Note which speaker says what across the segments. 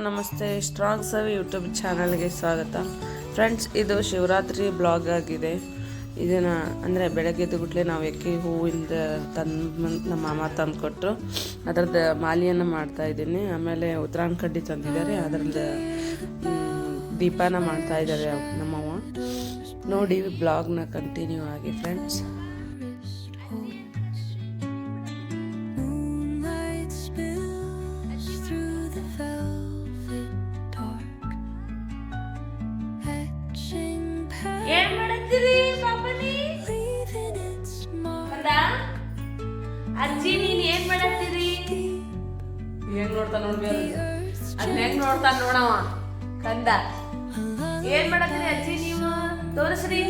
Speaker 1: ನಮಸ್ತೆ. ಸ್ಟ್ರಾಂಗ್ ಸವಿ ಯೂಟ್ಯೂಬ್ ಚಾನಲ್ಗೆ ಸ್ವಾಗತ. ಫ್ರೆಂಡ್ಸ್, ಇದು ಶಿವರಾತ್ರಿ ಬ್ಲಾಗ್ ಆಗಿದೆ. ಇದನ್ನು ಅಂದರೆ ಬೆಳಗ್ಗೆದ್ದು ಗುಟ್ಲೆ ನಾವು ಎಕ್ಕೆ ಹೂವಿಂದ ನಮ್ಮ ಮಾಮ ತಂದು ಕೊಟ್ಟರು. ಅದರದ್ದು ಮಾಲೆಯನ್ನು ಮಾಡ್ತಾಯಿದ್ದೀನಿ. ಆಮೇಲೆ ಉತ್ತರಾಯಣ ಕಡ್ಡಿ ತಂದಿದ್ದಾರೆ, ಅದರದ್ದು ದೀಪನ ಮಾಡ್ತಾಯಿದ್ದಾರೆ ನಮ್ಮವ್ವ. ನೋಡಿ ಬ್ಲಾಗ್ನ ಕಂಟಿನ್ಯೂ ಆಗಿ ಫ್ರೆಂಡ್ಸ್.
Speaker 2: ಏನ್ ಮಾಡತ್ತೀರಿ ಪಾಪನಿ? ಅಜ್ಜಿ ನೀನ್ ಏನ್ ಮಾಡತ್ತೀರಿ?
Speaker 1: ಹೆಂಗ್ ನೋಡ್ತಾ ನೋಡ್ಬೇಡ, ಅದ್ನ ಹೆಂಗ್ ನೋಡ್ತಾ ನೋಡವ ಕಂದ.
Speaker 2: ಏನ್ ಮಾಡತ್ತೀರಿ ಅಜ್ಜಿ ನೀವು? ತೋರಿಸ್ರಿ,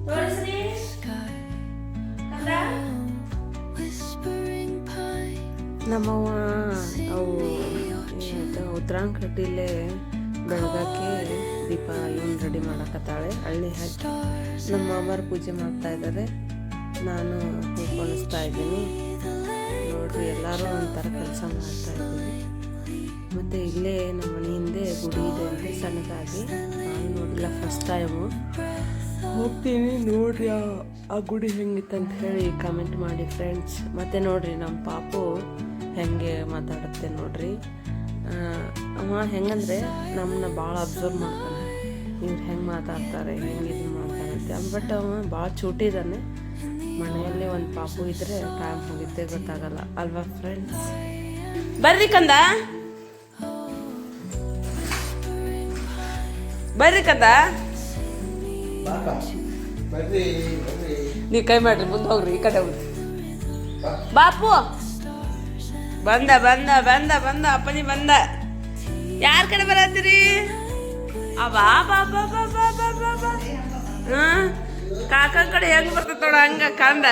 Speaker 2: ತೋರಿಸ್ರಿ ಕಂದ.
Speaker 1: ನಮ್ಮವ್ವ ಅವು ಉತ್ತರಾಯಣ ಕಡ್ಡಿಲೇ ಬೆಳಗಾಕಿ ದೀಪ ಇವನ್ ರೆಡಿ ಮಾಡಕತ್ತಾಳೆ. ಹಳ್ಳಿ ಹಾಕಿ ನಮ್ಮ ಮಾಮರು ಪೂಜೆ ಮಾಡ್ತಾ ಇದ್ದಾರೆ, ನಾನು ಹೂ ಕೊಣಿಸ್ತಾ ಇದ್ದೀನಿ. ನೋಡ್ರಿ, ಎಲ್ಲರೂ ಒಂಥರ ಕೆಲಸ ಮಾಡ್ತಾ ಇದ್ದೀವಿ. ಮತ್ತು ಇಲ್ಲೇ ನಮ್ಮ ಮನೆ ಹಿಂದೆ ಗುಡಿ ಇದೆ ಅಂದರೆ ಸಣ್ಣದಾಗಿ. ನಾನು ನೋಡಿಲ್ಲ, ಫಸ್ಟ್ ಟೈಮು ಹೋಗ್ತೀನಿ. ನೋಡ್ರಿ ಆ ಗುಡಿ ಹೆಂಗಿತ್ತಂತ ಹೇಳಿ ಕಮೆಂಟ್ ಮಾಡಿ ಫ್ರೆಂಡ್ಸ್. ಮತ್ತು ನೋಡ್ರಿ ನಮ್ಮ ಪಾಪು ಹೆಂಗೆ ಮಾತಾಡುತ್ತೆ ನೋಡ್ರಿ. ಅವ ಹೆಂಗಂದರೆ ನಮ್ಮನ್ನ ಭಾಳ ಅಬ್ಸರ್ವ್ ಮಾಡ್ತಾನೆ. ಇವ್ರು ಹೆಂಗೆ ಮಾತಾಡ್ತಾರೆ, ಹೆಂಗೆ ಇದು ಮಾಡ್ತಾರೆ ಅಂತ. ಬಟ್ ಅವ ಭಾಳ ಚೂಟಿದ್ದಾನೆ. ಮನೆಯಲ್ಲಿ ಒಂದು ಪಾಪು ಇದ್ದರೆ ಟೈಮ್ ಹೋಗಿದ್ದೇ ಗೊತ್ತಾಗಲ್ಲ ಅಲ್ವಾ ಫ್ರೆಂಡ್ಸ್?
Speaker 2: ಬರ್ರಿ ಕಂದ, ಬರ್ರಿ ಕಂದ.
Speaker 1: ನೀವು ಕೈ ಮಾಡ್ರಿ, ಮುಂದೆ ಹೋಗ್ರಿ, ಈ ಕಡೆ ಹೋಗ್ರಿ.
Speaker 2: ಬಾಪು ಬಂದ ಬಂದ ಬಂದ ಬಂದ ಅಪ್ಪನಿ ಬಂದ. ಯಾರ ಕಡೆ ಬರತ್ತೀರಿ? ಬಾ ಬಾ ಬಾ ಬಾ ಬಾ ಬಾ ಬಾ ಬಾ. ಕಾಕನ ಕಡೆ ಹೆಂಗ್ ಬರ್ತದ ನೋಡ, ಹಂಗ ಕಂದ.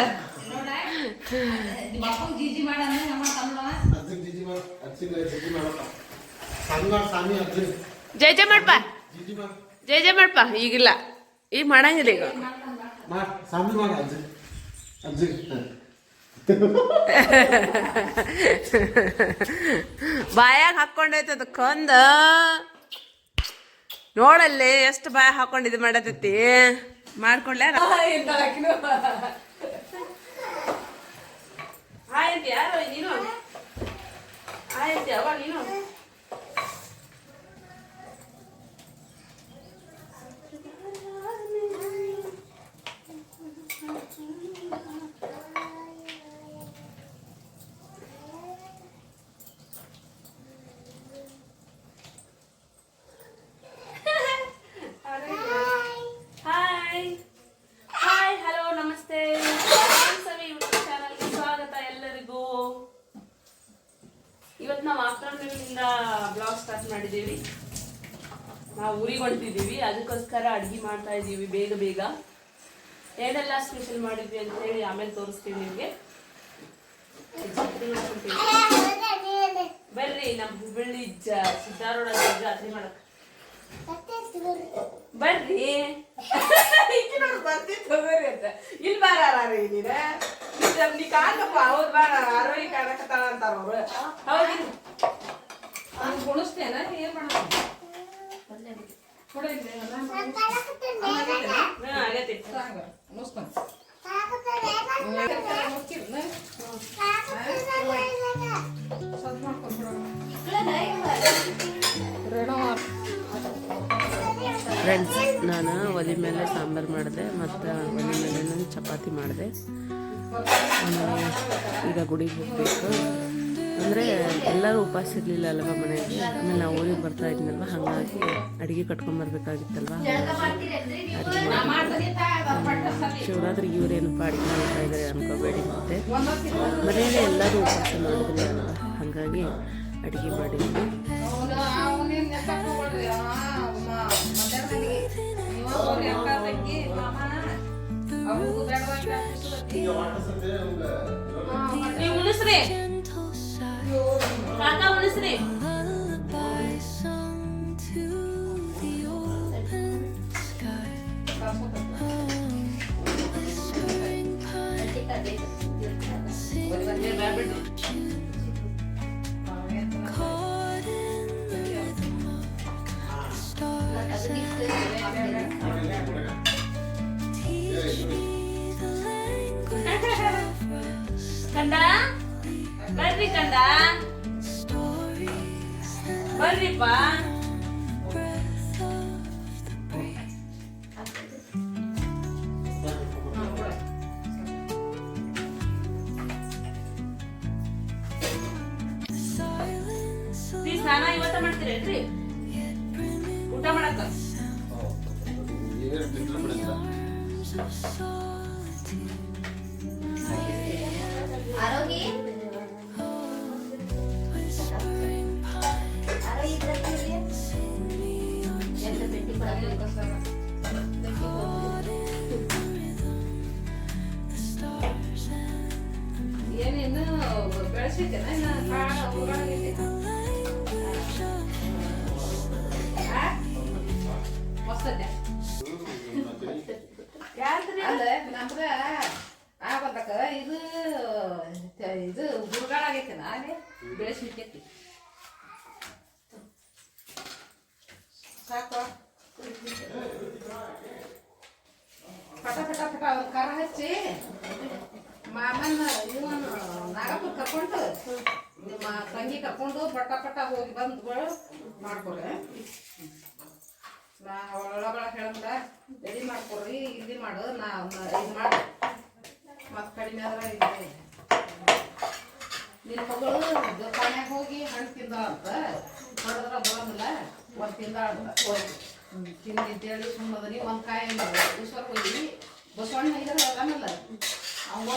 Speaker 2: ಜೈ ಜೈ ಮಾಡ್ಪ, ಜೈ ಜೈ ಮಾಡ್ಪ. ಈಗಿಲ್ಲ, ಈಗ ಮಾಡಂಗಿಲ್ಲ. ಈಗ ಬಾಯಾಗ ಹಾಕೊಂಡೈತೆ ಅದು ಕಂದ. ನೋಡಲ್ಲಿ ಎಷ್ಟು ಬಾಯ ಹಾಕೊಂಡು ಇದು ಮಾಡತೈತಿ. ಮಾಡ್ಕೊಂಡ್ಲ ಆಯ್ತು. ಯಾರು ನೀನು? ಆಯ್ತು ಅವ ನೀನು. ಇವತ್ತು ನಾವು ಆಫ್ಟರ್ನೂನಿಂದ ಬ್ಲಾಗ್ ಸ್ಟಾರ್ಟ್ ಮಾಡಿದ್ದೀವಿ. ನಾವು ಊರಿಗೆ ಹೊಂಟಿದ್ದೀವಿ, ಅದಕ್ಕೋಸ್ಕರ ಅಡುಗೆ ಮಾಡ್ತಾ ಇದ್ದೀವಿ ಬೇಗ ಬೇಗ. ಏನೆಲ್ಲ ಸ್ಪೆಷಲ್ ಮಾಡಿದ್ವಿ ಅಂತ ಹೇಳಿ ಆಮೇಲೆ ತೋರಿಸ್ತೀವಿ ನಿಮಗೆ. ಬರ್ರಿ ನಮ್ಮ ಹುಬ್ಬಳ್ಳಿ ಸಿದ್ದಾರೂಢ ಜಾತ್ರೆ ಮಾಡಕ್ ಬರ್ರಿ. ಬರ್ತಿತ್ತೋರಿ ಅಂತ ಇಲ್ಲಿ ಬಾರಾರಿ ನೀನ ನೀ ಕಾಣಪ್ಪ. ಹೌದು ಬಾರ, ಆರೋಗ್ಯ ಕಾಣಕತ್ತಾಳ ಅಂತಾರ ಅವ್ರು. ಹೌದು ಕುಣಿಸ್ತೇನ ಏನ್ ಮಾಡ ಆಗೈತಿ.
Speaker 1: ಫ್ರೆಂಡ್ಸ್, ನಾನು ಒಲೆ ಮೇಲೆ ಸಾಂಬಾರು ಮಾಡಿದೆ ಮತ್ತು ಒಲೆ ಮೇಲೆ ಚಪಾತಿ ಮಾಡಿದೆ. ಈಗ ಗುಡಿಗೆ ಹೋಗಬೇಕು. ಅಂದರೆ ಎಲ್ಲರೂ ಉಪವಾಸ ಇರಲಿಲ್ಲ ಅಲ್ವ ಮನೆಯಲ್ಲಿ. ಆಮೇಲೆ ನಾವು ಊರಿಗೆ ಬರ್ತಾ ಇದ್ನಲ್ವ, ಹಾಗಾಗಿ ಅಡುಗೆ ಕಟ್ಕೊಂಬರ್ಬೇಕಾಗಿತ್ತಲ್ವ. ಅಡುಗೆ ಮಾಡಿ ಶಿವರಾತ್ರಿಗೆ ಇವರೇನಪ್ಪ ಅಡುಗೆ ಮಾಡ್ತಾ ಇದ್ದಾರೆ ಅನ್ಕೋಬೇಡಿ. ಮತ್ತು ಮನೆಯಲ್ಲಿ ಎಲ್ಲರೂ ಉಪವಾಸ ಮಾಡಿದ್ರಿ ಅಲ್ವ, ಹಾಗಾಗಿ ಅಡುಗೆ ಮಾಡಿದ್ವಿ.
Speaker 2: ನೀವು ಉಣಿಸ್ರಿ ಕಾಕ, ಉಣಿಸ್ರಿ. ಬರ್ರಿಪ್ಪ. ಸ್ನಾನ ಇವತ್ತ ಮಾಡ್ತೀರೇನ್ರಿ ಊಟ ಮಾಡಕ್ಕ? ಏನೇನು ಬೆಳೆಸಿದ್ದೇನೆ
Speaker 3: ನಮ್ದ ಆಗತ್ತಕ ಇದು ಇದು ಹುಡುಗಾಳ ಆಗೈತೆ ನಾಳೆ ಬೆಳೆಸ್ಲಿಕ್ಕೈತಿ ಸಾಕು ಪಟ ಪಟ ಪಟ ಒಂದು ಖಾರ ಹಚ್ಚಿ ಮಾಮನ ಇವನು ನಾಗಪ್ಪನ ಕರ್ಕೊಂಡು ನಿಮ್ಮ ತಂಗಿ ಕರ್ಕೊಂಡು ಪಟ ಪಟ ಹೋಗಿ ಬಂದು ಮಾಡ್ಕೊಡ್ರಿ. ನಾ ಒಳಗೊಳ ಹೇಳಂದ ರೆಡಿ ಮಾಡ್ಕೊಡ್ರಿ ಇಲ್ಲಿ ಮಾಡು ನಾ ಇದು ಮಾಡಿ ಮತ್ತೆ ಕಡಿಮೆ ಆದ್ರೆ ಇದೆ ನಿನ್ನ ಮಗಳು ದುಕಾನ್ಯಾಗ ಹೋಗಿ ಹಣ್ಣು ತಿಂದ ಅಂತ ಹೊಡೆದ್ರ ಬರೋದಿಲ್ಲ ಒಂದು ತಿಂದ ತಿಂದಿದ್ದೇಳಿ ಸುಮ್ಮದನಿ ಒಂದು ಕಾಯಿ ಈಶ್ವರ ಹೋಗಿ ಬಸವಣ್ಣ ಇದ್ರೆ ಅದಾನಲ್ಲ ಅವ್ನು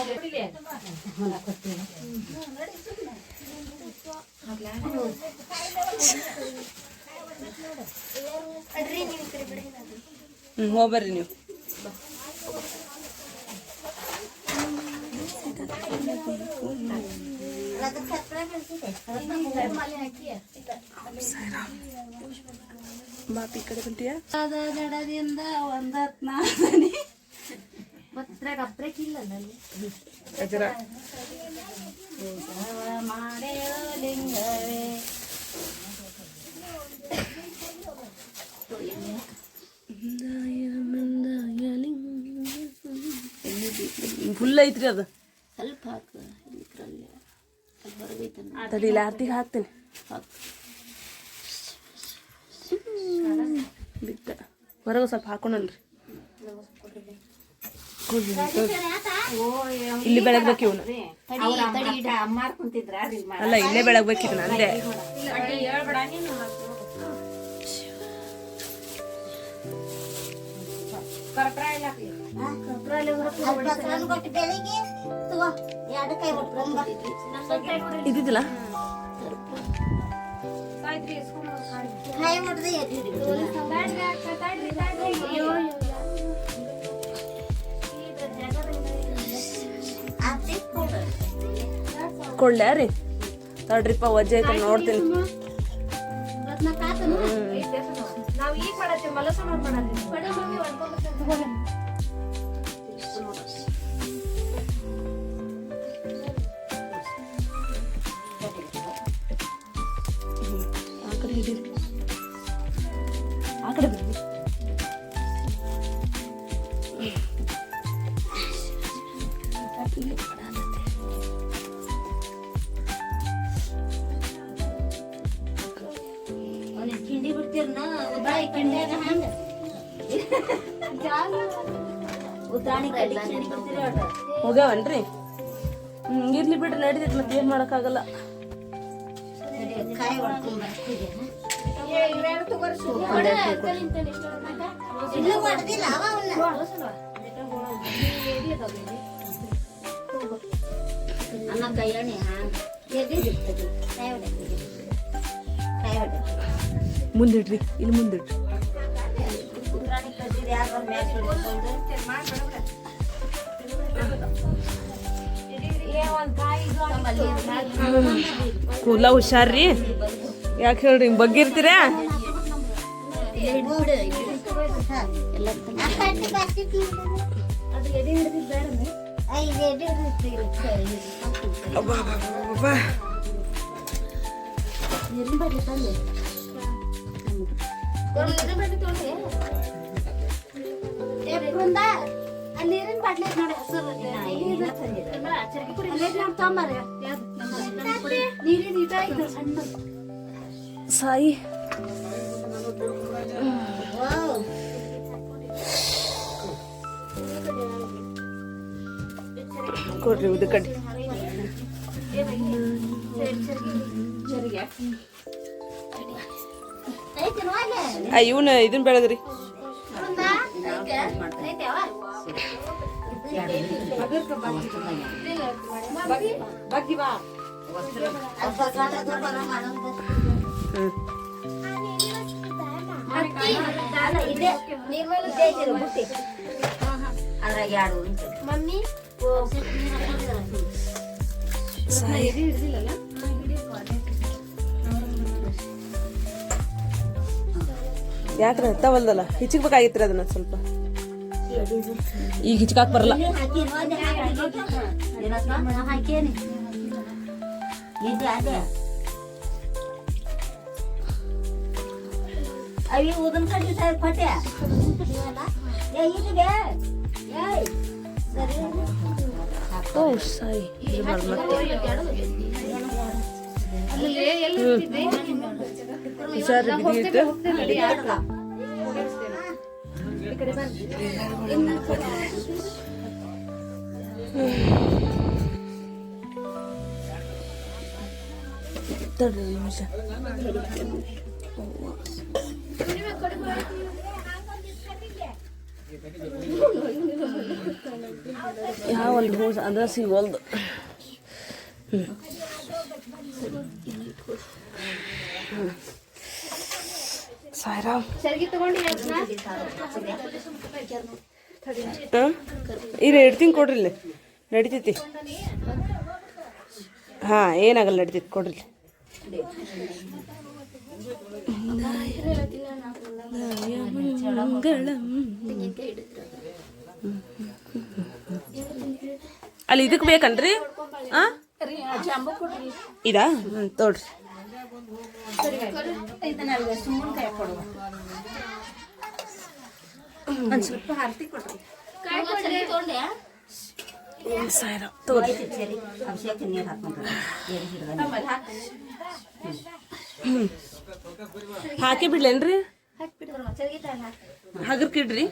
Speaker 2: ಹೋಗ್ಬರ್ರಿ ನೀವು. ಬಾಪಿ ಕಡೆ ಬಂತೀಯಾ?
Speaker 4: ಜಡದಿಂದ ಒಂದತ್ನ ಮತ್ರಾಗ ಅಪ್ರೇಕಿಲ್ಲಲ್ಲ ಮಾಡೇಳೋ ಲಿಂಗವೇ
Speaker 2: ಫುಲ್ ಐತ್ರಿ ಅದು.
Speaker 4: ಸ್ವಲ್ಪ ಹಾಕು ಇದ್ರಲ್ಲಿ ಹೊರಗೈತನ
Speaker 2: ತಡಿಲಿ ಆರ್ತಿಗೆ ಹಾಕ್ತೀನಿ. ಬಿತ್ತ ಹೊರಗೆ ಸ್ವಲ್ಪ ಹಾಕೊಂಡಲ್ರಿ. ಇಲ್ಲಿ ಬೆಳಗ್ಬೇಕು ಇವನು. ಅಲ್ಲ ಇಲ್ಲೇ ಬೆಳಗ್ಬೇಕಿದ್ ಅಂದೆ. ಇದ್ದಿದ್ದಿಲ್ಲ ಕೊಳ್ಳೆ ರೀ ತಡ್ರಿಪ್ಪ ವಜ್ಜೆ ಐತೆ ನೋಡ್ತೀನಿ.
Speaker 4: ನಾವ್ ಈಗ ಮಾಡತ್ತೀವಿ ಮಲಸ
Speaker 2: ಆ ಕಡೆ ಹಿಡೀರಿ, ಆ ಕಡೆ ಬರ್ರಿ.
Speaker 4: ಕಿಂಡಿ ಬಿಡ್ತೀರ್ನ ಉದ್ರಾಣಿ ಕಿಂಡ್ಯಾಗ ಹಂಗ ಉದ್ರಾಣಿ ಕಡ್ಡಿ ಕಿಂಡಿ ಬಿಡ್ತೀರಿ ಒಟ್ಟ
Speaker 2: ಹೋಗ್ಯಾವನ್ರಿ? ಇರ್ಲಿ ಬಿಡ್ರಿ ನಡೀತೈತಿ, ಮತ್ತೆ ಏನ್ ಮಾಡಕ್ಕಾಗಲ್ಲ.
Speaker 4: ಕಾಯಿ ಹೊಡ್ಕೊಂಡ್ ಬರ್ತಿದ್ದೆ ಇಲ್ಲೂ ಹೊಡೆದಿಲ್ಲ ಅವ ಅನ್ನ ಕೈ ಎಣ್ಣೆ ಹಂಗ ಎದ್ದಿರ್ತದೆ ಕಾಯಿ ಹೊಡೆ ಕಾಯಿ ಹೊಡೆ
Speaker 2: ಮುಂದಿಡ್ರಿ, ಇಲ್ಲಿ ಮುಂದಿಡ್ರಿ.
Speaker 4: ಉದ್ರಾಣಿ ಕಡ್ಡಿ ಯಾರು ಮ್ಯಾಚ್ ಹೊಡ್ಕೊಂಡು
Speaker 2: ಕೂದಲ ಹುಷಾರ್ರಿ, ಯಾಕೆ ಹೇಳ್ರಿ ಹಿಂಗ್ ಬಗ್ಗಿರ್ತೀರಾ?
Speaker 4: ನೀರಿನ ಬಾಟ್ಲಿ ನೋಡಿ ಹಸರು ನೀರಿನ
Speaker 1: ಸಾಯಿ ಕೊಡ್ರಿ ಉದ್ದ ಕಡ್ಡಿ ಇವನ್ನ ಇದನ್ನ ಬೆಳೆದ್ರಿ
Speaker 4: ಮಮ್ಮಿ
Speaker 1: ಯಾಕ್ರೆ ಹತ್ತವಲ್ದಲ್ಲ ಹಿಚ್ಕಬೇಕಾಗಿತ್ರಿ ಅದನ್ನ ಸ್ವಲ್ಪ ಈಗ ಹಿಚ್ಕಾಕ್ ಬರಲ್ಲ
Speaker 4: ಅವಿ ಊದನ್ ಕಡ್ಡಿ ಸರ್ ಪಟ್ಯ ಇಲ್ಲಿದೆ ಸರಿ
Speaker 1: ಓ ಸಾಯಿ ಇದು ಮಾಡ್ ಮತ್ತೆ ಹುಷಾರ್ ಬಿದ್ದಿತ್ತು ತಡ್ರಿ ನಿಮಿಷ ಯಾವ ಒಂದು ಹೂವು ಅದ ಸಿಗೋಲ್ದು ಸಾಯಿರಾಮ್ ಇಲ್ಲಿ ಇಡ್ತೀನಿ ಕೊಡ್ರಿ ಇಲ್ಲಿ ನಡಿತೈತಿ ಹಾಂ ಏನಾಗಲ್ಲ ನಡಿತೈತಿ ಕೊಡ್ರಿ ಅಲ್ಲಿ ಇದಕ್ಕೆ ಬೇಕನ್ರಿ ಹಾಂ ಇದಾ ತೋಡ್ರಿ
Speaker 4: ಒಂದು ಸ್ವಲ್ಪ ಆರತಿ ಕೊಡ್ರಿ
Speaker 1: ಸಾಯಿರಾಮ್ ತೋರಿ
Speaker 4: ಅಭಿಷೇಕ ನೀರು ಹಾಕೊಂಡ್ರಿ
Speaker 1: ಹಾಕಿ ಬಿಡ್ಲೇನ್ರಿ ಹಗರ್ಕಿಡ್ರಿ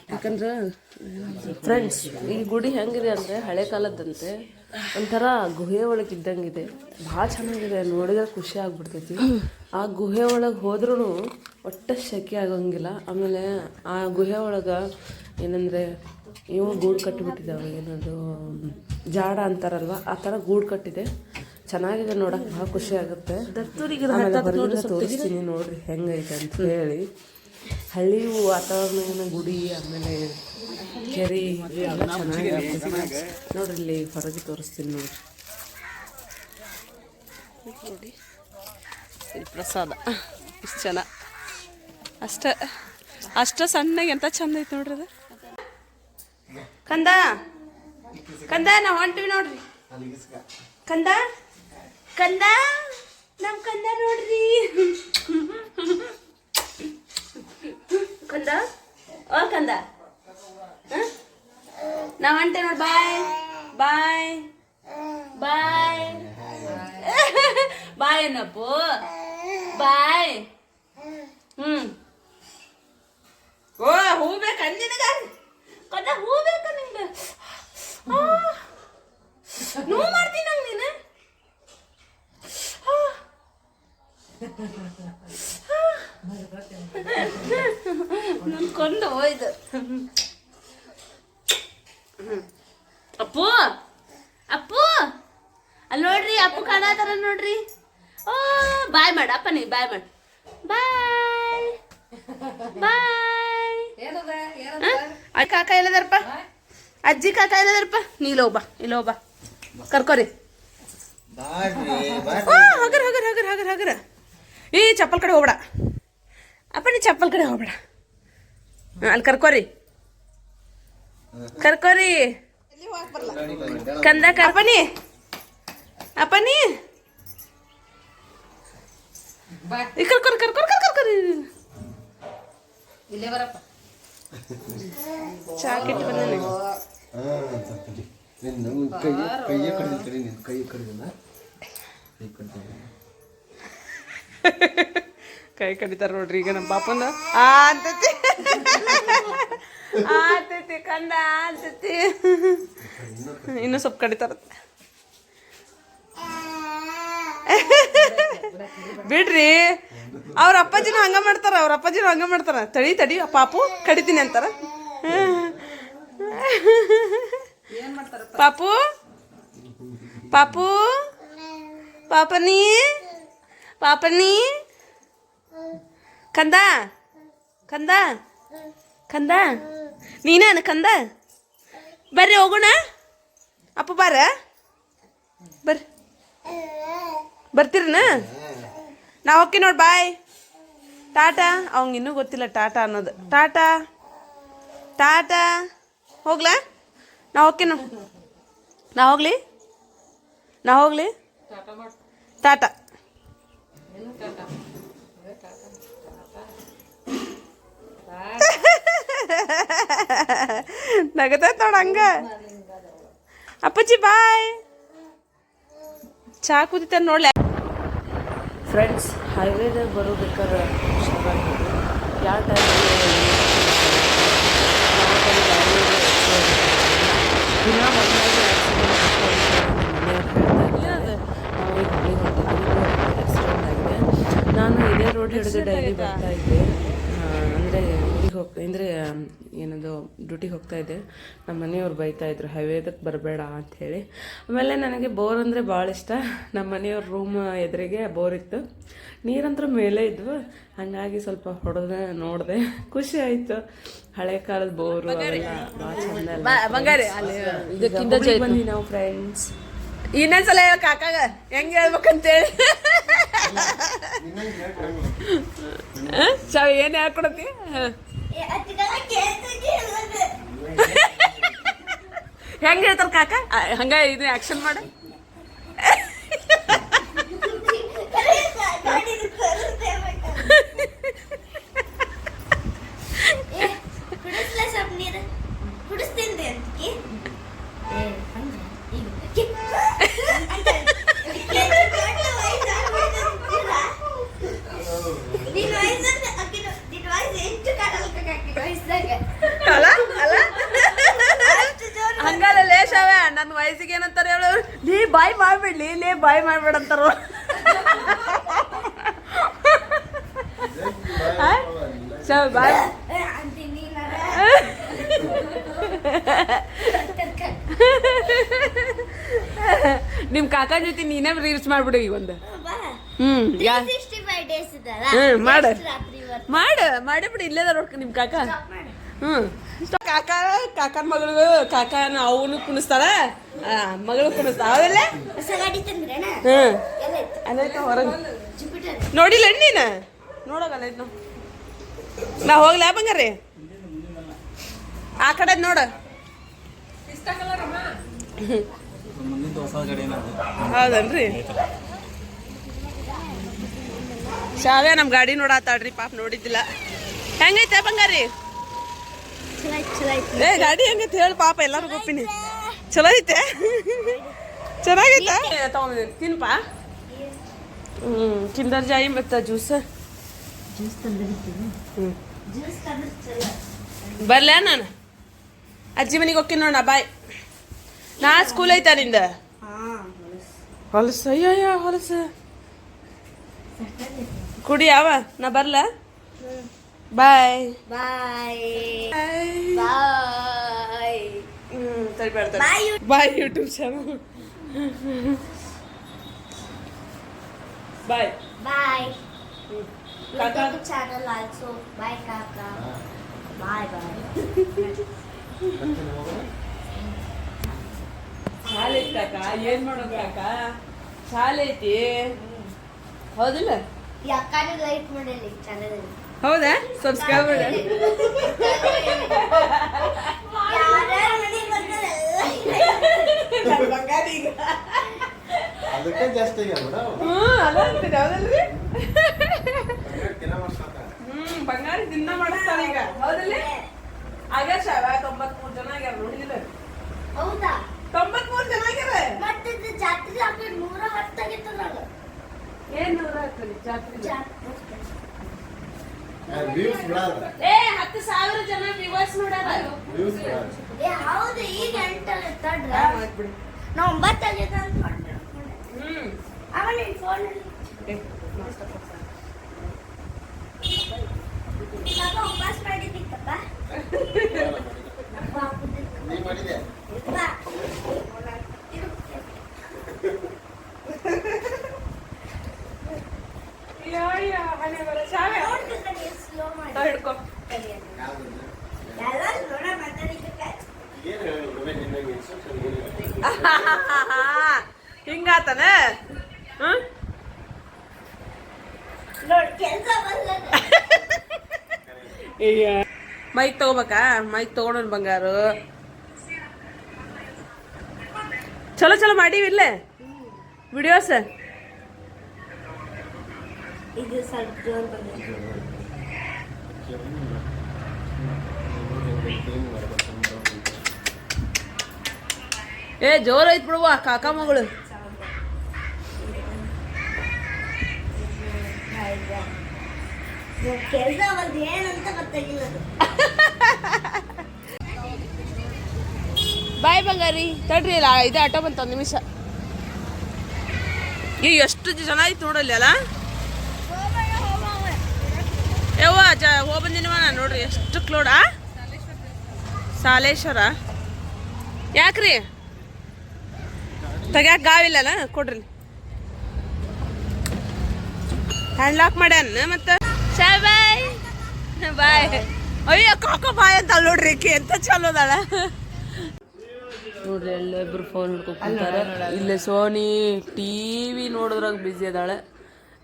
Speaker 1: ಯಾಕಂದ್ರೆ ಫ್ರೆಂಡ್ಸ್ ಈ ಗುಡಿ ಹೆಂಗಿದೆ ಅಂದರೆ ಹಳೆ ಕಾಲದಂತೆ ಒಂಥರ ಗುಹೆ ಒಳಗೆ ಇದ್ದಂಗಿದೆ ಭಾಳ ಚೆನ್ನಾಗಿದೆ ನೋಡಿದ್ರೆ ಖುಷಿ ಆಗ್ಬಿಡ್ತೈತಿ ಆ ಗುಹೆ ಒಳಗೆ ಹೋದ್ರೂ ಒಟ್ಟು ಶೆಕೆ ಆಗೋಂಗಿಲ್ಲ ಆಮೇಲೆ ಆ ಗುಹೆ ಒಳಗೆ ಏನಂದರೆ ಇವು ಗೂಡು ಕಟ್ಟಿಬಿಟ್ಟಿದ್ದಾವೆ ಏನದು ಜಾಡ ಅಂತಾರಲ್ವ ಆ ಥರ ಗೂಡು ಕಟ್ಟಿದೆ ಚೆನ್ನಾಗಿದೆ ನೋಡಕ್ಕೆ ಭಾಳ ಖುಷಿ ಆಗುತ್ತೆ ತೋರಿಸ್ತೀನಿ ನೋಡ್ರಿ ಹೆಂಗೈತೆ ಅಂತ ಹೇಳಿ ಹಳ್ಳಿ ವಾತಾವರಣ ಗುಡಿ ಆಮೇಲೆ ಕೆರೆ ಎಲ್ಲ ಚೆನ್ನಾಗಿದೆ ನೋಡ್ರಿ ಇಲ್ಲಿ ಹೊರಗೆ ತೋರಿಸ್ತೀನಿ ನೋಡ್ರಿ ನೋಡಿ ಇಲ್ಲಿ ಪ್ರಸಾದ ಇಷ್ಟು ಜನ ಅಷ್ಟ ಸಣ್ಣಗೆ ಎಂತ ಚಂದ ಐತೆ ನೋಡ್ರಿ ಅದು ಕಂದ ಕಂದ ನಾವು ಹೊಂಟಿವಿ ನೋಡ್ರಿ ಕಂದ ಕಂದ ನಮ್ಮ ಕಂದ ನೋಡ್ರಿ ಕಂದ ಓ ಕಂದ ನಾವು ಹೊಂಟೆ ನೋಡಿ ಬಾಯ್ ಬಾಯ್ ಬಾಯ್ ಬಾಯ್ ಏನಪ್ಪು ಬಾಯ್ ಓ ಹೂ ಬೇಕಾ ನಿನಗ ಕಂದ ಹೂ ಬೇಕಾ ನಿಂಗೆ ನೋವು ಮಾಡ್ತೀನಿ ನಂಗೆ ನೀನು ನನ್ಕೊಂಡು ಹೋಯ್ದು ಅಪ್ಪು ಅಪ್ಪು ಅಲ್ಲಿ ನೋಡ್ರಿ ಅಪ್ಪು ಕಾಣತಾರ ನೋಡ್ರಿ ಓ ಬಾಯ್ ಮಾಡ ಅಪ್ಪ ನೀ ಬಾಯ್ ಮಾಡ ಬಾಯ್ ಬಾಯ್ ಕಾಕ ಎಲ್ಲದಾರಪ್ಪ ಅಜ್ಜಿ ಕಾಕ ಎಲ್ಲದಾರಪ್ಪ ನೀ ಇಲ್ಲೋಬಾ ಇಲ್ಲೋಬಾ ಕರ್ಕೋರಿ ಹಗರ್ ಹಗರ್ ಹಗರ್ ಹಗರ್ ಹಗರ ಈ ಚಪ್ಪಲ್ ಕಡೆ ಹೋಗ್ಬೇಡ ಅಪ್ಪ ನೀ ಚಪ್ಪಲ್ ಕಡೆ ಹೋಗ್ಬೇಡ ಅಲ್ಲಿ ಕರ್ಕೋರಿ ಕರ್ಕೋರಿ ಕಂದ ಕರ್ಪನಿ ಅಪ್ಪನಿ ಕರ್ಕೋರಿ ಕರ್ಕೋರಿ ಕರ್ಕೋರಿ
Speaker 3: ಇಲ್ಲೇ ಬರಪ್ಪ
Speaker 1: ಚಾ ಕೆಟ್ಟು ಬಂದಾನೆ
Speaker 5: ಕೈಯೇ ಕಡಿದಿಲ್ಲ ಕೈ ಕಡಿದಿಲ್ಲ
Speaker 2: ಕೈ ಕಡಿತಾರ ನೋಡ್ರಿ ಈಗ ನಮ್ಮ ಪಾಪನ ಅಂತತಿ ಅಂತತಿ ಕಂದ ಅಂತತಿ ಇನ್ನೂ ಸ್ವಲ್ಪ ಕಡಿತಾರ ಬಿಡ್ರಿ ಅವ್ರ ಅಪ್ಪಾಜಿನೂ ಹಂಗ ಮಾಡ್ತಾರ ತಡಿ ತಡಿ ಪಾಪು ಕಡಿತೀನಿ ಅಂತಾರ ಪಾಪು ಪಾಪು ಪಾಪನಿ ಪಾಪನಿ ಕಂದ ಕಂದ ಕಂದ ನೀನೇನು ಕಂದ ಬರ್ರಿ ಹೋಗೋಣ ಅಪ್ಪ ಬರ್ರಿ ಬರ್ತೀರನ ನಾ ಹೋಗ್ತೀನಿ ನೋಡಿ ಬಾಯ್ ಟಾಟಾ ಅವಂಗ ಇನ್ನೂ ಗೊತ್ತಿಲ್ಲ ಟಾಟಾ ಅನ್ನೋದು ಟಾಟಾ ಟಾಟಾ ಹೋಗ್ಲಾ ನಾ ಹೋಗ್ತೀನಿ ನಾ ಹೋಗ್ಲಿ ಟಾಟಾ ನಗತೈತ್ ನೋಡ ಹಂಗ ಅಪ್ಪಾಜಿ ಬಾಯ್ ಚಾ ಕುದಿತ ನೋಡ್ಲ ಫ್ರೆಂಡ್ಸ್ ಹೈವೇದಾಗ ಬರೋಬೇಕಾದ್ರೆ ಹುಷಾರಾಗಿದ್ದು ಯಾವ ಟೈಮಲ್ಲಿ ದಿನ ಬಂದಾಗ ಆಕ್ಸಿಡೆಂಟ್ ಆಗಿದೆ. ನಾನು ಇದೇ ರೋಡ್ ಹಿಡಿದು ಡೈಲಿ ಬರ್ತಾ ಇದ್ದೆ, ಅಂದರೆ ಊರಿಗೆ ಅಂದರೆ ಏನದು ಡ್ಯೂಟಿಗೆ ಹೋಗ್ತಾ ಇದ್ದೆ. ನಮ್ಮ ಮನೆಯವ್ರು ಬೈತಾ ಇದ್ರು ಹೈವೇದಕ್ಕೆ ಬರಬೇಡ ಅಂಥೇಳಿ. ಆಮೇಲೆ ನನಗೆ ಬೋರ್ ಅಂದರೆ ಭಾಳ ಇಷ್ಟ. ನಮ್ಮ ಮನೆಯವ್ರ ರೂಮ್ ಎದುರಿಗೆ ಬೋರ್ ಇತ್ತು, ನೀರಂತರೂ ಮೇಲೆ ಇದ್ವು. ಹಾಗಾಗಿ ಸ್ವಲ್ಪ ಹೊಡೆದೆ ನೋಡಿದೆ, ಖುಷಿ ಆಯಿತು. ಹಳೆ ಕಾಲದ ಬೋರು ಅವೆಲ್ಲ ಭಾಳ ಚಂದ ಬನ್ನಿ ನಾವು ಫ್ರೆಂಡ್ಸ್. ಇನ್ನೊಂದ್ಸಲ ಹೇಳ ಕಾಕಾಗ ಹೆಂಗೆ ಹೇಳ್ಬೇಕಂತೇಳಿ ಚಾವ್ ಏನು ಹೇಳ್ಕೊಡತಿ ಹೆಂಗೆ ಹೇಳ್ತಾರ ಕಾಕ ಹಂಗ ಇದು ಆಕ್ಷನ್ ಮಾಡ ಹಂಗಲ್ಲ ಲೇಶವ ನನ್ನ ವಯಸ್ಸಿಗೆ ಏನಂತಾರ ಹೇಳು, ಲೇ ಬಾಯ್ ಮಾಡ್ಬಿಡ್ಲಿ, ಲೇ ಬಾಯ್ ಮಾಡ್ಬೇಡಂತಾರ. ಬಾಯ್ ನಿಮ್ ಕಾಕ ಜೊತೆ ನೀನೇ ರೀಲ್ಸ್ ಮಾಡ್ಬಿಡು ಈಗ ಒಂದು. ಮಾಡಿಬಿಡು ಇಲ್ಲೇದ ರೊಕ್ಕ ನಿಮ್ ಕಾಕ. ಕಾಕನ ಮಗಳು ಕಾಕನ ಅವನು ಕುಣಿಸ್ತಾಳ, ಮಗಳು ಕುಣಿಸ್ತಾಳ. ಅವೆಲ್ಲ ಹೊರಗೆ ನೋಡಿಲ್ಲ ನೀನ ನೋಡೋಗಲ್ಲ ನಾ ಹೋಗ್ಲಾ ಬಂಗಾರಿ ಆ ಕಡೆ ನೋಡ. ಹೌದನ್ರಿ ಶಾವ್ಯ ನಮ್ ಗಾಡಿ ನೋಡಾತಾಳ್ರಿ, ಪಾಪ ನೋಡಿದ್ದಿಲ್ಲ. ಹೆಂಗೈತೆ ಬಂಗಾರಿ ಏ ಗಾಡಿ ಹೆಂಗೈತೆ ಹೇಳಿ, ಪಾಪ ಎಲ್ಲಾರು ಗೊಪ್ಪಿನಿ. ಚಲೋ ಐತೆ, ಚೆನ್ನಾಗೈತೆ. ತಿನ್ಪ ಕಿಂಡರ್ ಜಾಯಿ ಮತ್ತ ಜ್ಯೂಸ್ ಬರ್ಲ ನಾನು ಅಜ್ಜಿ ಮನೆಗೆ ಹೋಗ್ತೀನಿ ನೋಡ. ಬಾಯ್. ನಾ ಸ್ಕೂಲ್ ಐತಾ ನಿಂದ ಹೊಲಸ? ಅಯ್ಯಯ್ಯ ಹೊಲಸ ಕುಡಿ ಯಾವ ನಾ ಬರ್ಲ. ಬಾಯ್ ಬಾಯ್ ಬಾಯ್. ಬಾಯ್ ಯೂಟ್ಯೂಬ್ ಚಾನಲ್. ಬಾಯ್
Speaker 4: ಬಾಯ್
Speaker 2: ಕಾಕಾ
Speaker 4: channel also. Bye Kaka. Bye bye.
Speaker 2: ಶಾಲೆ ಐತಿ ಕಾಕ, ಏನ್ ಮಾಡೋದು ಕಾಕ, ಶಾಲೆ ಐತಿ ಹೌದಿಲ್ಲ?
Speaker 4: ಯಾಕಂದ್ರೆ ಲೈಕ್ ಮಾಡಲಿ ಚಾನೆಲ್ ಅಲ್ಲಿ.
Speaker 2: ಹೌದಾ? ಸಬ್ಸ್ಕ್ರೈಬ್ ಮಾಡಿ.
Speaker 5: ಅದಕ್ಕೆ ಜಾಸ್ತಿ
Speaker 2: ಹೌದಲ್ರಿ? ಬಂಗಾರಿ ದಿನ ಮಾಡಿಸ್ತಾರ ಈಗ ಹೌದಲ್ಲ? ಆಗ 93 ಜನ ಆಗ್ಯಾರ ನೋಡಿದಿಲ್ಲ?
Speaker 4: ಹೌದಾ?
Speaker 2: 93 ಜನ ಆಗ್ಯಾರ.
Speaker 5: ಮತ್ತೆ ಇದು ಜಾತ್ರೆ ಹಾಕಿ 110 ಆಗಿತ್ತು ನನಗೆ.
Speaker 2: ಏನ್ 110 ಜಾತ್ರೆ?
Speaker 6: ವ್ಯೂಸ್ ಬಿಡಲ್ಲ.
Speaker 2: 10,000 ಜನ ವ್ಯೂವರ್ಸ್ ನೋಡ್ಯಾರ.
Speaker 6: ವ್ಯೂಸ್ ಬಿಡಲ್ಲ.
Speaker 5: ಏ ಹೌದು ಈಗ 8 ತಡ್ರ. ನಾ 9 ಆಗಿತ್ತು ಅಂತ ಮಾಡ್ದೆ. ಆಮೇಲೆ ನಿನ್ ಫೋನ್ ವಾಪಸ್ ಮಾಡಿದ್ದಕ್ಕಪ್ಪ.
Speaker 6: ನೀ ಮಾಡಿದೆ?
Speaker 5: ಬಾ. ನೋಡ್ತಿದ್ದಾನೆ slow ಮಾಡಿ.
Speaker 2: ಹಿಡ್ಕೊ.
Speaker 5: ಎಲ್ಲ ನೋಡ ಮಾತಾಡಿದ್ದಕ್ಕೆ.
Speaker 6: ಏನು ಹೇಳಿದ್ರು ನಿನ್ನಗೆ ಇನ್ಸ್ಟ್ರಕ್ಷನ್ ಏನಿಲ್ಲ.
Speaker 2: ಹಿಂಗಾತನ
Speaker 5: ನೋಡ್ ಕೆಲ್ಸ ಬಂದದ.
Speaker 2: ಮೈಕ್ ತಗೋಬೇಕಾ? ಮೈಕ್ ತಗೊಂಡ್ ಬಂಗಾರು ಚಲೋ ಚಲೋ ಮಾಡೀವಿಲ್ಲ ವಿಡಿಯೋಸ್.
Speaker 5: ಇದು ಸ್ವಲ್ಪ ಜೋರ್ ಬಂದಿದೆ.
Speaker 2: ಏ ಜೋರ್ ಐತ್ ಬಿಡುವ ಕಾಕ ಮಗಳು.
Speaker 5: ಕೆಲ್ಸ ಬಂದು ಏನಂತ ಗೊತ್ತಾಗಿಲ್ಲ ಅದು.
Speaker 2: ಬಾಯ್ ಬಂಗಾರಿ ತಡ್ರಿ ಇಲ್ಲ ಇದು ಆಟೋ ಬಂತ ಒಂದು ನಿಮಿಷ. ಈ ಎಷ್ಟು ಜನ ಐತಿ ನೋಡಲ್ಲಿ ಅಲ್ಲ. ಯವ್ವ ಹೋಗಿ ಬಂದಿನವ ನಾನು ನೋಡ್ರಿ ಎಷ್ಟು ಕ್ಲೋಡ. ಸಾಲೇಶ್ವರ ಯಾಕ್ರಿ ತೆಗ್ಯಾಕ ಗಾವಿಲ್ಲಲ್ಲ ಕೊಡ್ರಿ. ಹ್ಯಾಂಡ್ ಲಾಕ್ ಮಾಡ್ಯಾನ ಮತ್ತೆ ಬಾಯ್ ಬಾಯ್. ಅಯ್ಯೋ ಕಾಕ ಬಾಯ್ ಅಂತ ನೋಡ್ರಿ ಆಕಿ ಎಂತ ಚಲೋ ಅದಾಳ ನೋಡ್ರಿ. ಎಲ್ಲ ಇಬ್ರು ಫೋನ್ ಹಿಡ್ಕೊಂಡು ಕುಂತಾರ. ಇಲ್ಲೇ ಸೋನಿ ಟಿವಿ ನೋಡೋದ್ರಾಗ ಬಿಸಿ ಅದಾಳೆ.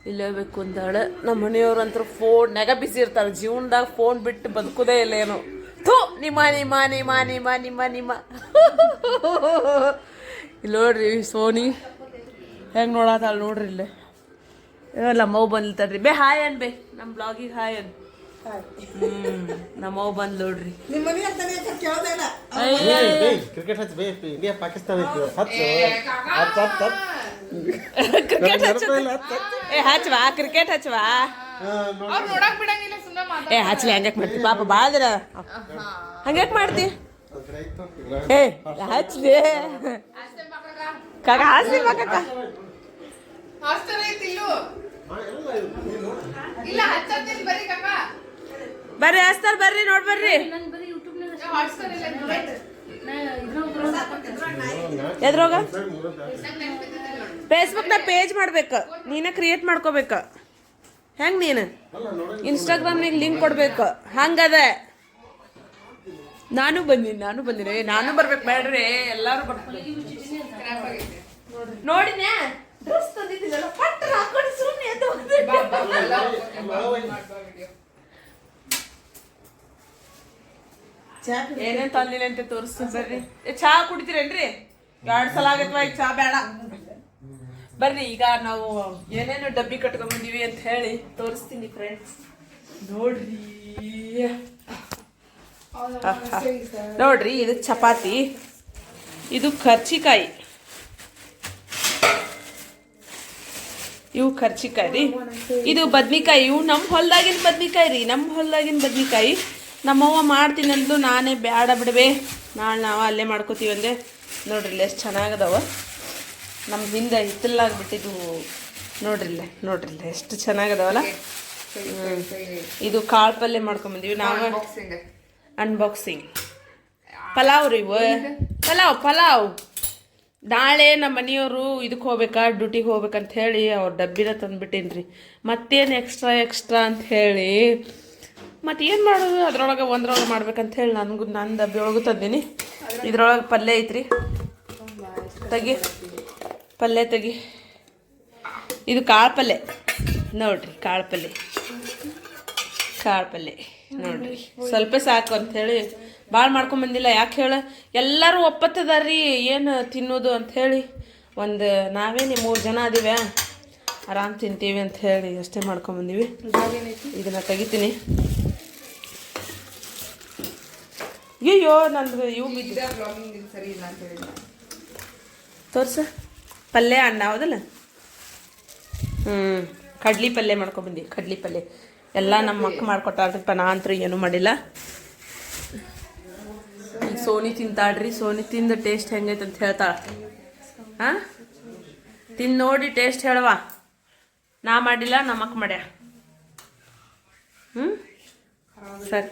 Speaker 2: ಇಲ್ಲೇ ಬೇಕು ಅಂತಾಳೆ. ನಮ್ಮ ಮನೆಯವ್ರಂತೂ ಫೋನ್ನಾಗ ಬಿಸಿ ಇರ್ತಾರೆ. ಜೀವನದಾಗ ಫೋನ್ ಬಿಟ್ಟು ಬದುಕುದೇ ಇಲ್ಲ ಏನೋ. ಥೂ ನಿಮ್ಮ ನಿಮ್ಮ ನಿಮ್ಮ ನಿಮ್ಮ ನಿಮ್ಮ ನಿಮ್ಮ ಇಲ್ಲಿ ನೋಡ್ರಿ ಸೋನಿ ಹೆಂಗೆ ನೋಡತ್ತಾಳ ನೋಡ್ರಿ. ಇಲ್ಲೇ ನಮ್ಮವ್ ಬಂದ್ತಡ್ರಿ. ಬೇ ಹಾಯ್ ಅನ್ ಬೇ ನಮ್ಮ ಬ್ಲಾಗಿಗೆ ಹಾಯ್ ಅನ್. ನಮ್ಮವ್ ಬಂದ್ ನೋಡ್ರಿ.
Speaker 6: ಕ್ರಿಕೆಟ್ ಹಚ್ಚ ಬೇ ಇಂಡಿಯಾ ಪಾಕಿಸ್ತಾನ ಹಚ್ಚು.
Speaker 2: ಕ್ರಿಕೆಟ್ ಏ ಹಚ್ವಾ ಕ್ರಿಕೆಟ್ ಹಚ್ವಾ. ಏ ಹಚ್ಲಿ ಹಂಗ್ಯಾಕ್ ಮಾಡ್ತಿ ಪಾಪ ಭಾಳ ದಿನ ಹಂಗ್ಯಾಕ್ ಮಾಡ್ತಿ. ಏ ಹಚ್ಲಿ ಕಾಕ ಹಚ್ಲಿ ಕಾಕ. ಬರ್ರಿ ಹಚ್ತಾರ ಬರ್ರಿ ನೋಡ್ ಬರ್ರಿ. ಎದ್ರೋಗ ಫೇಸ್ಬುಕ್ನ ಪೇಜ್ ಮಾಡ್ಬೇಕು. ನೀನ ಕ್ರಿಯೇಟ್ ಮಾಡ್ಕೋಬೇಕು. ಹೆಂಗ್ ನೀನು ಇನ್ಸ್ಟಾಗ್ರಾಮ್ನಾಗ ಲಿಂಕ್ ಕೊಡ್ಬೇಕು. ಹಂಗದ ನಾನು ಬಂದೀನಿ ನಾನು ಬರ್ಬೇಕು ಬೇಡ್ರಿ ಎಲ್ಲಾರು ಬರ್ತಾರೆ. ನೋಡಿನ್ಯಾ ಡ್ರೆಸ್ ತಂದಿದ್ದೀನಲ್ಲ ಪಟ್ಟ ಹಾಕೊಂಡು ಸುಮ್ಮನೆ ಅಂತ ಏನೇನ್ ತಂದಿಲ್ಲ ಅಂತ ತೋರಿಸ್ತೀನಿ ಬರ್ರಿ. ಚಹಾ ಕುಡಿತೀರೇನ್ರಿ? 2 ಸಲ ಆಗತ್ವಾ ಈಗ ಚಹಾ ಬೇಡ ಬರ್ರಿ. ಈಗ ನಾವು ಏನೇನು ಡಬ್ಬಿ ಕಟ್ಕೊಂಡ್ ಬಂದೀವಿ ಅಂತ ಹೇಳಿ ತೋರಿಸ್ತೀನಿ ಫ್ರೆಂಡ್ಸ್. ನೋಡ್ರಿ ನೋಡ್ರಿ ಇದು ಚಪಾತಿ, ಇದು ಕರ್ಚಿಕಾಯಿ, ಇವು ಕರ್ಚಿಕಾಯಿ ರೀ, ಇದು ಬದ್ನಿಕಾಯಿ. ಇವು ನಮ್ಮ ಹೊಲ್ದಾಗಿನ ಬದ್ನಿಕಾಯಿ ರೀ. ನಮ್ಮವ್ವ ಮಾಡ್ತೀನಿ ಅಂದ್ಲು. ನಾನೇ ಬೇಡ ಬಿಡಬೇ ನಾಳೆ ನಾವು ಅಲ್ಲೇ ಮಾಡ್ಕೋತೀವಿ ಅಂದೆ. ನೋಡ್ರಿ ಇಲ್ಲಿ ಎಷ್ಟು ಚೆನ್ನಾಗದವ. ನಮ್ಮ ಹಿಂದೆ ಹಿತ್ತಲಾಗ್ಬಿಟ್ಟಿದ್ವು ನೋಡ್ರಿಲ್ಲ ಎಷ್ಟು ಚೆನ್ನಾಗದವಲ್ಲ. ಇದು ಕಾಳು ಪಲ್ಯ ಮಾಡ್ಕೊಂಬಂದೀವಿ ನಾವು. ಅನ್ಬಾಕ್ಸಿಂಗ್ ಪಲಾವ್ ರೀ ಇವು. ಪಲಾವ್ ನಾಳೆ ನಮ್ಮ ಮನೆಯವರು ಇದಕ್ಕೆ ಹೋಗ್ಬೇಕಾ ಡ್ಯೂಟಿಗೆ ಹೋಗ್ಬೇಕಂತ ಹೇಳಿ ಅವ್ರ ಡಬ್ಬಿನ ತಂದುಬಿಟ್ಟೀನಿ. ಮತ್ತೇನು ಎಕ್ಸ್ಟ್ರಾ ಅಂತ ಹೇಳಿ ಮತ್ತು ಏನು ಮಾಡೋದು ಅದ್ರೊಳಗೆ ಒಂದ್ರೊಳಗೆ ಮಾಡ್ಬೇಕಂತ ಹೇಳಿ ನನ್ನ ಡಬ್ಬಿ ಒಳಗೂ ತಂದೀನಿ. ಇದ್ರೊಳಗೆ ಪಲ್ಯ ಐತ್ರಿ. ತೆಗಿ ಇದು ಕಾಳು ಪಲ್ಯ ನೋಡ್ರಿ. ಕಾಳು ಪಲ್ಯ ನೋಡ್ರಿ ಸ್ವಲ್ಪ ಸಾಕು ಅಂಥೇಳಿ ಭಾಳ ಮಾಡ್ಕೊಂಬಂದಿಲ್ಲ. ಯಾಕೆ ಹೇಳ ಎಲ್ಲರೂ ಒಪ್ಪತ್ತದಾರ್ರಿ ಏನು ತಿನ್ನೋದು ಅಂಥೇಳಿ. ನಾವೇನು 3 ಜನ ಅದೀವಿ, ಆರಾಮ್ ತಿಂತೀವಿ ಅಂತ ಹೇಳಿ ಅಷ್ಟೇ ಮಾಡ್ಕೊಂಬಂದೀವಿ. ಇದನ್ನ ತೆಗಿತೀನಿ. ಅಯ್ಯೋ ನಂದು ಇವು ಬಿದ್ದು ತೋರ್ಸ ಪಲ್ಯ ಅನ್ನ ಹೌದಲ್ಲ ಕಡ್ಲಿ ಪಲ್ಯ ಮಾಡ್ಕೊಬಂದಿ ಕಡ್ಲಿ ಪಲ್ಯ ಎಲ್ಲ ನಮ್ಮ ಮಕ್ಕ ಮಾಡ್ಕೊಟ್ಟಾಳ್ರಿಪ್ಪ ನಾ ಅಂತೂ ಏನೂ ಮಾಡಿಲ್ಲ ಸೋನಿ ತಿಂತಾಳ್ರಿ ಸೋನಿ ತಿಂದು ಟೇಸ್ಟ್ ಹೆಂಗೈತೆ ಅಂತ ಹೇಳ್ತಾಳ ಹಾಂ ತಿಂದು ನೋಡಿ ಟೇಸ್ಟ್ ಹೇಳವ ನಾ ಮಾಡಿಲ್ಲ ನಮ್ಮ ಅಕ್ಕ ಮಾಡ್ಯ ಸರಿ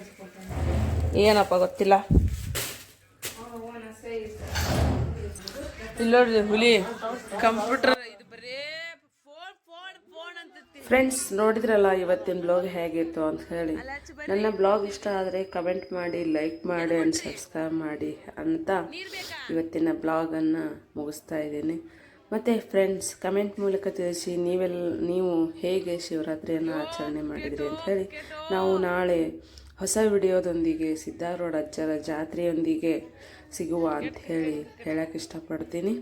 Speaker 2: ಏನಪ್ಪ ಗೊತ್ತಿಲ್ಲ ಇಲ್ಲ ನೋಡ್ರಿ ಹುಲಿ ಕಂಪ್ಯೂಟರ್ ಇದು ಬರೇ ಫೋನ್ ಅಂತ ಫ್ರೆಂಡ್ಸ್ ನೋಡಿದ್ರಲ್ಲ ಇವತ್ತಿನ ಬ್ಲಾಗ್ ಹೇಗಿತ್ತು ಅಂತ ಹೇಳಿ ನನ್ನ ಬ್ಲಾಗ್ ಇಷ್ಟ ಆದರೆ ಕಮೆಂಟ್ ಮಾಡಿ ಲೈಕ್ ಮಾಡಿ ಆ್ಯಂಡ್ ಸಬ್ಸ್ಕ್ರೈಬ್ ಮಾಡಿ ಅಂತ ಇವತ್ತಿನ ಬ್ಲಾಗನ್ನು ಮುಗಿಸ್ತಾ ಇದ್ದೀನಿ ಮತ್ತು ಫ್ರೆಂಡ್ಸ್ ಕಮೆಂಟ್ ಮೂಲಕ ತಿಳಿಸಿ ನೀವು ಹೇಗೆ ಶಿವರಾತ್ರಿಯನ್ನು ಆಚರಣೆ ಮಾಡಿದ್ರಿ ಅಂತ ಹೇಳಿ ನಾವು ನಾಳೆ ಹೊಸ ವಿಡಿಯೋದೊಂದಿಗೆ ಸಿದ್ಧಾರೂಢ ಅಜ್ಜರ ಜಾತ್ರೆಯೊಂದಿಗೆ ಸಿಗುವ ಅಂತ ಹೇಳಕ್ಕೆ ಇಷ್ಟಪಡ್ತೀನಿ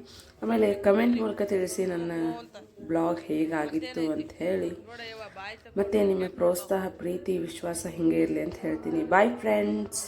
Speaker 2: ಆಮೇಲೆ ಕಮೆಂಟ್ ಮೂಲಕ ತಿಳಿಸಿ ನನ್ನ ಬ್ಲಾಗ್ ಹೇಗಾಗಿತ್ತು ಅಂತ ಹೇಳಿ ಮತ್ತು ನಿಮ್ಮ ಪ್ರೋತ್ಸಾಹ ಪ್ರೀತಿ ವಿಶ್ವಾಸ ಹಿಂಗೆ ಇರಲಿ ಅಂತ ಹೇಳ್ತೀನಿ ಬಾಯ್ ಫ್ರೆಂಡ್ಸ್.